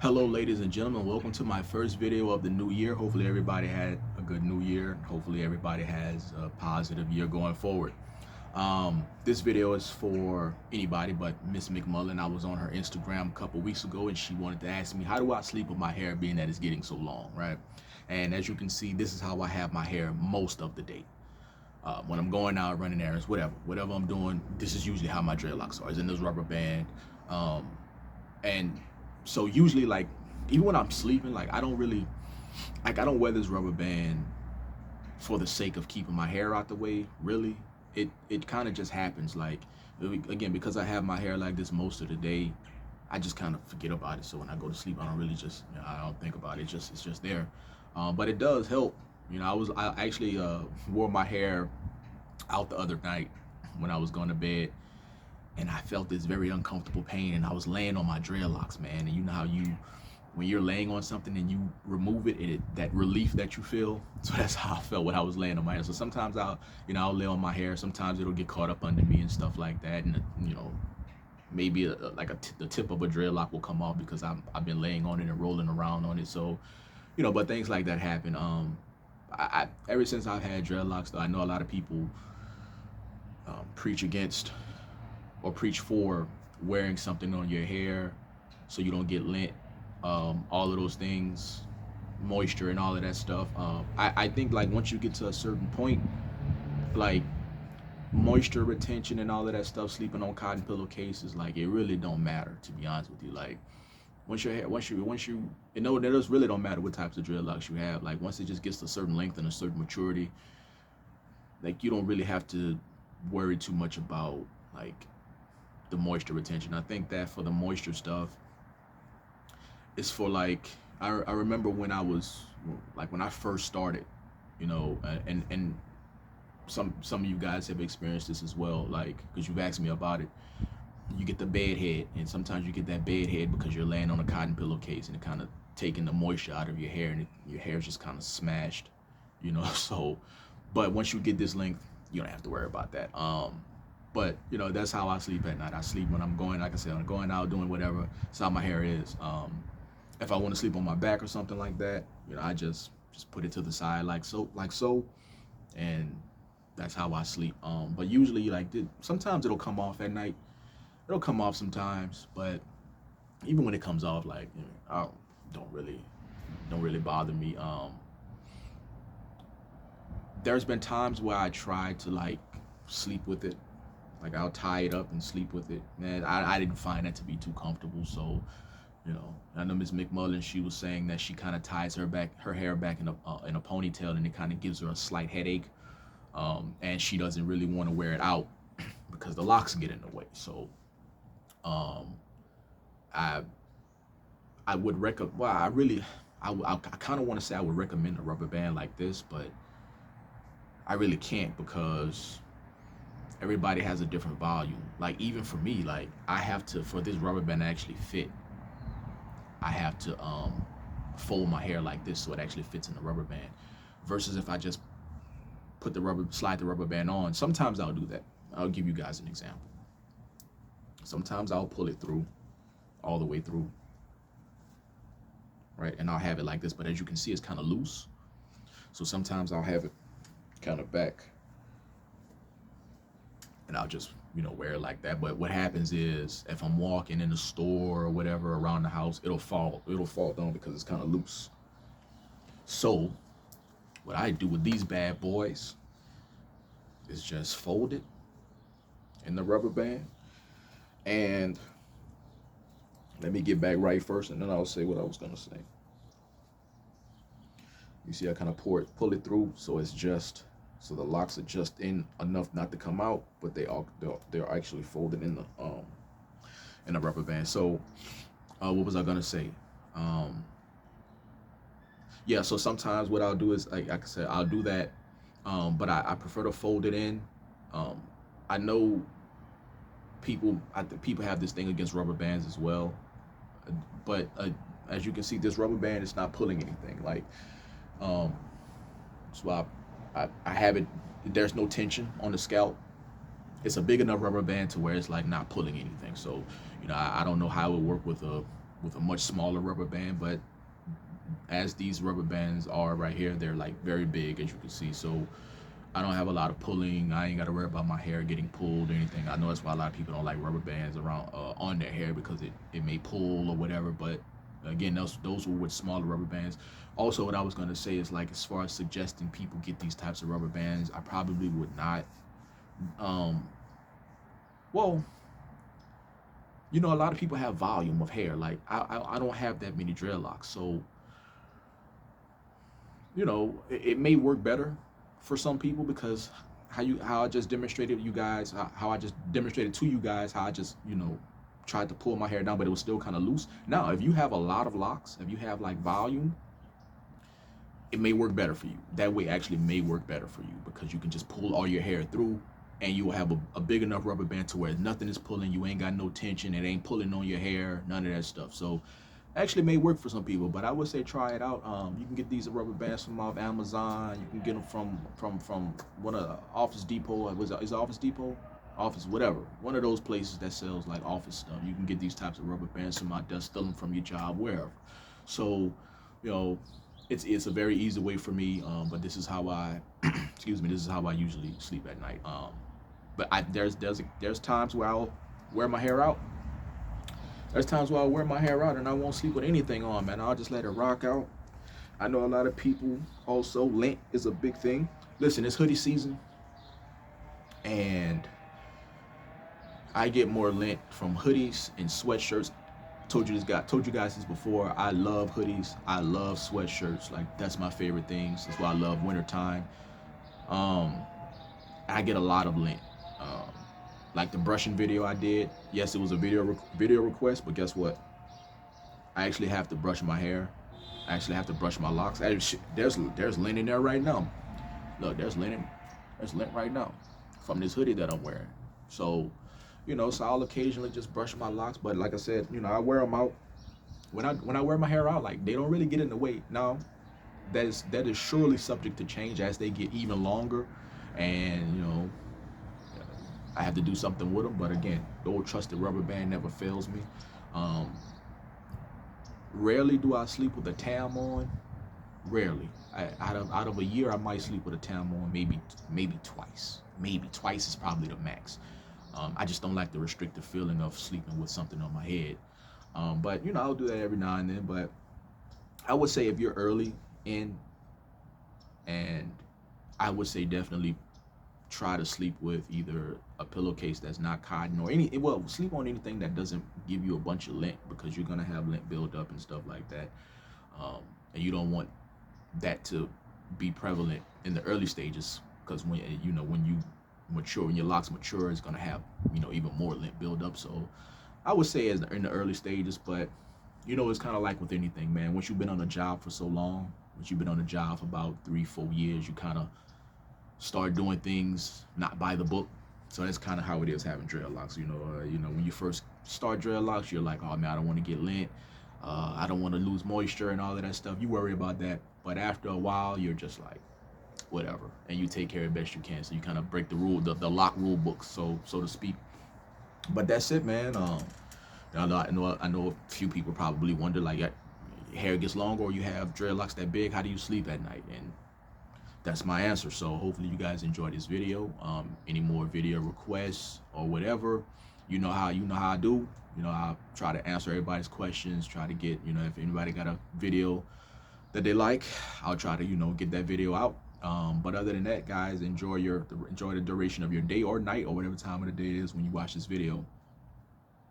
Hello, ladies and gentlemen. Welcome to my first video of the new year. Hopefully, everybody had a good new year. Hopefully, everybody has a positive year going forward. This video is for anybody but Miss McMullen. I was on her Instagram a couple weeks ago and she wanted to ask me, how do I sleep with my hair being that it's getting so long, right? And as you can see, this is how I have my hair most of the day. When I'm going out running errands, whatever I'm doing, this is usually how my dreadlocks are. It's in this rubber band. Um, and so usually, like, even when I'm sleeping, like, I don't wear this rubber band for the sake of keeping my hair out the way. Really, it kind of just happens. Like, again, because I have my hair like this most of the day, I just kind of forget about it. So when I go to sleep, I don't really just, I don't think about it. It's just there. But it does help. I actually wore my hair out the other night when I was going to bed, and I felt this very uncomfortable pain, and I was laying on my dreadlocks, man. And you know how when you're laying on something and you remove it, that relief that you feel. So that's how I felt when I was laying on my hair. So sometimes I'll lay on my hair. Sometimes it'll get caught up under me and stuff like that, and maybe the tip of a dreadlock will come off because I've been laying on it and rolling around on it. So but things like that happen. I ever since I've had dreadlocks, though, I know a lot of people preach against or preach for wearing something on your hair so you don't get lint, all of those things, moisture and all of that stuff. I think, like, once you get to a certain point, like, moisture retention and all of that stuff, sleeping on cotton pillowcases, like, it really don't matter, to be honest with you. Like, it does really don't matter what types of dreadlocks you have. Like, once it just gets to a certain length and a certain maturity, like, you don't really have to worry too much about, like, the moisture retention. I think that for the moisture stuff, it's for, like, I remember when when I first started, and some of you guys have experienced this as well, like, because you've asked me about it. You get the bed head, and sometimes you get that bed head because you're laying on a cotton pillowcase and it kind of taking the moisture out of your hair, and your hair's just kind of smashed, So, but once you get this length, you don't have to worry about that. But that's how I sleep at night. I sleep when I'm going, like I said, I'm going out doing whatever. That's how my hair is. If I want to sleep on my back or something like that, I just put it to the side like so, and that's how I sleep. But usually, like, sometimes it'll come off at night. It'll come off sometimes, but even when it comes off, like, I don't really bother me. There's been times where I tried to, like, sleep with it. Like, I'll tie it up and sleep with it. Man, I didn't find that to be too comfortable. So, I know Miss McMullen, she was saying that she kind of ties her hair back in a ponytail, and it kind of gives her a slight headache. And she doesn't really want to wear it out because the locks get in the way. So, um, I I would recommend. Well, I kind of want to say I would recommend a rubber band like this, but I really can't because everybody has a different volume. Like, even for me, like, I have to, for this rubber band to actually fit, I have to fold my hair like this so it actually fits in the rubber band. Versus if I just slide the rubber band on. Sometimes I'll do that. I'll give you guys an example. Sometimes I'll pull it through, all the way through, right? And I'll have it like this, but as you can see, it's kind of loose. So sometimes I'll have it kind of back, and I'll just, wear it like that. But what happens is, if I'm walking in the store or whatever around the house, it'll fall down because it's kind of loose. So what I do with these bad boys is just fold it in the rubber band. And let me get back right first, and then I'll say what I was gonna say. You see, I kind of pull it through, so so the locks are just in enough not to come out, but they're actually folded in the rubber band. So, what was I gonna say? Yeah. So sometimes what I'll do is, like I said, I'll do that, but I prefer to fold it in. I know I think people have this thing against rubber bands as well, but as you can see, this rubber band is not pulling anything. Like, so I have it. There's no tension on the scalp. It's a big enough rubber band to where it's, like, not pulling anything. So, I don't know how it would work with a with a much smaller rubber band, but as these rubber bands are right here, they're like very big, as you can see. So I don't have a lot of pulling. I ain't got to worry about my hair getting pulled or anything. I know that's why a lot of people don't like rubber bands around on their hair, because it may pull or whatever. But again, those were with smaller rubber bands. Also, what I was going to say is, like, as far as suggesting people get these types of rubber bands, I probably would not. Well, you know, a lot of people have volume of hair. Like, I don't have that many dreadlocks, so you know, it may work better for some people, because how I just demonstrated you guys, how I just demonstrated to you guys how I just, you know, tried to pull my hair down, but it was still kind of loose. Now, if you have a lot of locks, if you have like volume, it may work better for you. That way actually may work better for you, because you can just pull all your hair through, and you will have a big enough rubber band to where nothing is pulling. You ain't got no tension. It ain't pulling on your hair, none of that stuff. So actually may work for some people, but I would say try it out. You can get these rubber bands from off Amazon. You can get them from one of the Office Depot. Is it Office Depot? Office, whatever. One of those places that sells like office stuff. You can get these types of rubber bands from out there, steal them from your job, wherever. So, you know, it's a very easy way for me. But this is how I, excuse me, this is how I usually sleep at night. But there's times where I'll wear my hair out. There's times where I'll wear my hair out and I won't sleep with anything on, man. I'll just let it rock out. I know a lot of people also, lint is a big thing. Listen, it's hoodie season, and I get more lint from hoodies and sweatshirts. Told you guys this before. I love hoodies. I love sweatshirts. Like, that's my favorite things. That's why I love wintertime. I get a lot of lint. Like the brushing video I did. Yes, it was a video request, but guess what? I actually have to brush my hair. I actually have to brush my locks. There's lint in there right now. Look, there's lint right now from this hoodie that I'm wearing. So, you know, so I'll occasionally just brush my locks, but like I said, you know, I wear them out. When I wear my hair out, like, they don't really get in the way. Now, that is surely subject to change as they get even longer, and you know, I have to do something with them. But again, the old trusted rubber band never fails me. Rarely do I sleep with a tam on. Rarely. Out of a year, I might sleep with a tam on maybe twice. Maybe twice is probably the max. I just don't like the restrictive feeling of sleeping with something on my head. But you know, I'll do that every now and then. But I would say if you're early in, and I would say definitely try to sleep with either a pillowcase that's not cotton, or sleep on anything that doesn't give you a bunch of lint, because you're gonna have lint build up and stuff like that, and you don't want that to be prevalent in the early stages, because when you mature, when your locks mature, it's gonna have, you know, even more lint build up. So I would say as in the early stages. But you know, it's kind of like with anything, man. Once you've been on a job for so long, once you've been on a job for about 3-4 years, you kind of start doing things not by the book. So that's kind of how it is having dreadlocks. You know, when you first start dreadlocks, you're like, oh man, I don't want to get lint. I don't want to lose moisture and all of that stuff. You worry about that. But after a while, you're just like, whatever, and you take care of it best you can. So you kind of break the lock rule book, so to speak. But that's it, man. I know a few people probably wonder, like, your hair gets longer or you have dreadlocks that big, how do you sleep at night? And that's my answer. So hopefully you guys enjoyed this video. Any more video requests or whatever, you know how I do. You know, I'll try to answer everybody's questions, try to get, you know, if anybody got a video that they like, I'll try to, you know, get that video out. But other than that, guys, enjoy the duration of your day or night or whatever time of the day it is when you watch this video.